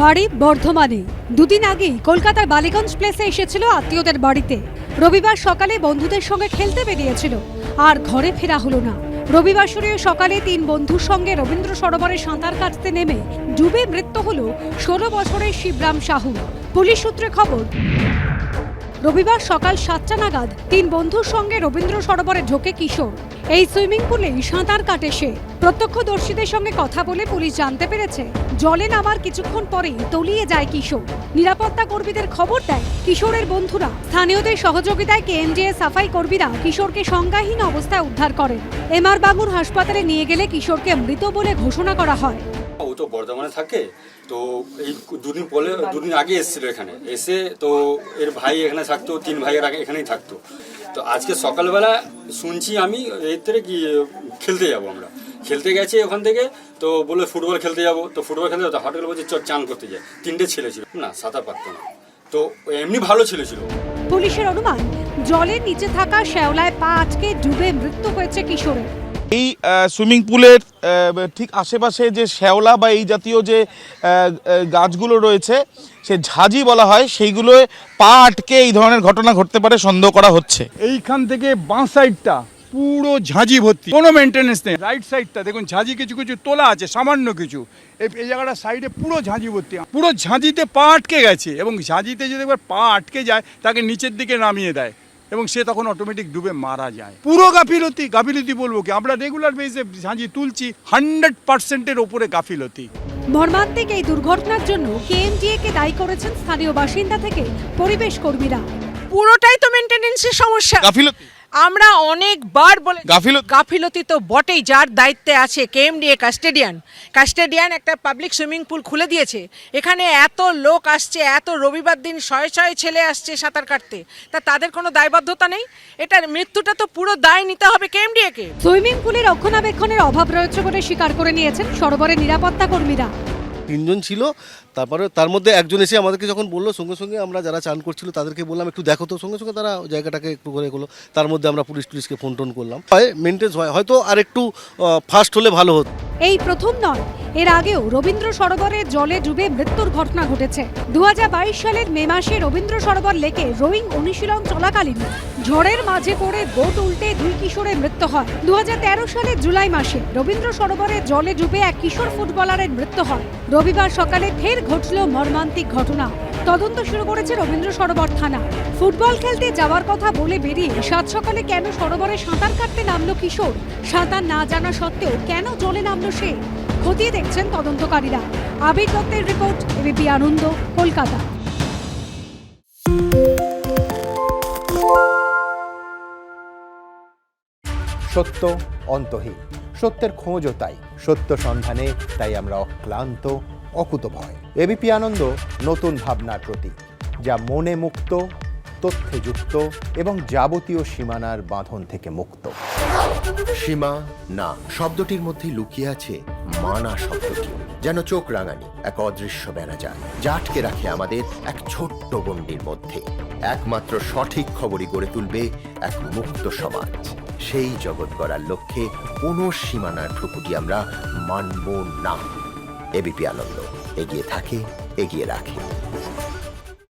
বাড়ি বর্ধমানে। দুদিন আগেই কলকাতার বালিগঞ্জ প্লেসে এসেছিল আত্মীয়দের বাড়িতে। রবিবার সকালে বন্ধুদের সঙ্গে খেলতে বেরিয়েছিল, আর ঘরে ফেরা হলো না। রবিবার সকালে 3 বন্ধুর সঙ্গে রবীন্দ্র সরোবরে সাঁতার কাটতে নেমে ডুবে মৃত্যু হলো 16 বছরের শিবরাম সাহু। পুলিশ সূত্রে খবর, রবিবার সকাল 7টা নাগাদ 3 বন্ধুর সঙ্গে রবীন্দ্র সরোবরে ঢোকে কিশোর। এই সুইমিং পুলেই সাঁতার কাটে সে। প্রত্যক্ষদর্শীদের সঙ্গে কথা বলে পুলিশ জানতে পেরেছে, জলে নামার কিছুক্ষণ পরেই তলিয়ে যায় কিশোর। নিরাপত্তা কর্মীদের খবর দেয় কিশোরের বন্ধুরা। স্থানীয়দের সহযোগিতায় কেএমজে সাফাই কর্মীরা কিশোরকে সংজ্ঞাহীন অবস্থায় উদ্ধার করেন। এমআর বাঙুর হাসপাতালে নিয়ে গেলে কিশোরকে মৃত বলে ঘোষণা করা হয়। ও তো বর্ধমানে থাকে, তো এই দুদিন আগে এসেছিল এখানে। এসে তো এর ভাই এখানে থাকতো, 3 ভাইয়ের আগে এখানেই থাকতো। তো আজকে সকালবেলা শুনছি আমি এর থেকে কি খেলতে যাবো, আমরা খেলতে গেছি ওখান থেকে। তো বলে ফুটবল খেলতে যাবো, তো ফুটবল খেলতে যাবো, হঠাৎ বলছে চান করতে যায়। 3টে ছেলে ছিল না, সাঁতার পারতো না, তো এমনি ভালো ছিল। পুলিশের অনুমান, জলের নিচে থাকা শ্যাওলায় পা আটকে ডুবে মৃত্যু হয়েছে কিশোরের। এই সুইমিং পুলের ঠিক আশেপাশে যে শ্যাওলা বা এই জাতীয় যে গাছগুলো রয়েছে, সে ঝাঁঝি বলা হয়, সেইগুলোয় পা আটকে এই ধরনের ঘটনা ঘটতে পারে সন্দেহ করা হচ্ছে। এইখান থেকে বাঁ সাইডটা পুরো ঝাঁঝি ভর্তি, কোনো মেনটেনেন্স নেই। রাইট সাইডটা দেখুন ঝাঁঝি কিছু কিছু তোলা আছে, সামান্য কিছু। এই জায়গাটা সাইডে পুরো ঝাঁঝি ভর্তি, পুরো ঝাঁঝিতে পা আটকে গেছে। এবং ঝাঁঝিতে যদি একবার পা আটকে যায়, তাকে নিচের দিকে নামিয়ে দেয় এবং সে তখন অটোমেটিক ডুবে মারা যায়। পুরো গাফিলতি বলবো কি, আমরা রেগুলার বেসে ঝাঁঝি তুলছি, 100%-এর ওপরে গাফিলতি। মর্মান্তিক এই দুর্ঘটনার জন্য কেএমডিএ কে দায়ী করেছেন স্থানীয় বাসিন্দা থেকে পরিবেশ কর্মীরা। পুরোটাই তো মেইনটেনেন্সের সমস্যা। গাফিলতি আমরা অনেকবার বলে গাফিলতি তো বটেই। যার দায়িত্বে আছে কেএমডিএ কাস্টেডিয়ান একটা পাবলিক সুইমিং পুল খুলে দিয়েছে। এখানে এত লোক আসছে, এত রবিবার দিন শয়ে ছেলে আসছে সাঁতার কাটতে, তা তাদের কোনো দায়বদ্ধতা নেই? এটার মৃত্যুটা তো পুরো দায় নিতে হবে কেএমডিএ কে। সুইমিং পুলের রক্ষণাবেক্ষণের অভাব রয়েছে বলে স্বীকার করে নিয়েছেন সরোবরের নিরাপত্তা কর্মীরা। 3 জন ছিল, তারপরে তার মধ্যে একজন এসে আমাদেরকে যখন বললো, সঙ্গে সঙ্গে আমরা যারা চান করছিল তাদেরকে বললাম একটু দেখো, তো সঙ্গে সঙ্গে তারা জায়গাটাকে একটু করে এগুলো। তার মধ্যে আমরা পুলিশকে ফোন করলাম। মেনটেন্স হয়, হয়তো আর একটু ফাস্ট হলে ভালো হতো। এই প্রথম নয়, এর আগেও রবীন্দ্র সরোবরে জলে ডুবে মৃত্যুর ঘটনা ঘটেছে। 2022 সালের মে মাসে রবীন্দ্র সরোবর লেকে রোয়িং অনুশীলন চলাকালীন ঝড়ের মাঝে পড়ে বোট উল্টে 2 কিশোরের মৃত্যু হয়। 2013 সালের জুলাই মাসে রবীন্দ্র সরোবরে জলে ডুবে এক কিশোর ফুটবলারের মৃত্যু হয়। রবিবার সকালে ফের ঘটল মর্মান্তিক ঘটনা। তদন্ত শুরু করেছে রবীন্দ্র সরোবর থানা। ফুটবল খেলতে যাওয়ার কথা বলে বেরিয়ে সাত সকালে কেন সরোবরে সাঁতার কাটতে নামলো কিশোর? সাঁতার না জানা সত্ত্বেও কেন জলে নামলো সে? খতিয়ে দেখছেন তদন্তকারীরা। আবির দত্তের রিপোর্ট, এবিপি আনন্দ, কলকাতা। সত্য অন্তহীন, সত্যের খোঁজও তাই, সত্য সন্ধানে তাই আমরা অক্লান্ত, অকুতভয়। এবিপি আনন্দ নতুন ভাবনার প্রতীক, যা মনে মুক্ত, তথ্যে যুক্ত এবং যাবতীয় সীমানার বাঁধন থেকে মুক্ত। সীমা না শব্দটির মধ্যে লুকিয়ে আছে মানা শব্দটি, যেন চোখ রাঙানি এক অদৃশ্য বেড়াজাল, যা আটকে রাখে আমাদের এক ছোট্ট গণ্ডির মধ্যে। একমাত্র সঠিক খবরই গড়ে তুলবে এক মুক্ত সমাজ। সেই জগৎ গড়ার লক্ষ্যে কোনো সীমানার ঠুকুটি আমরা মানব না। এবিপি আনন্দ এগিয়ে থাকে, এগিয়ে রাখে।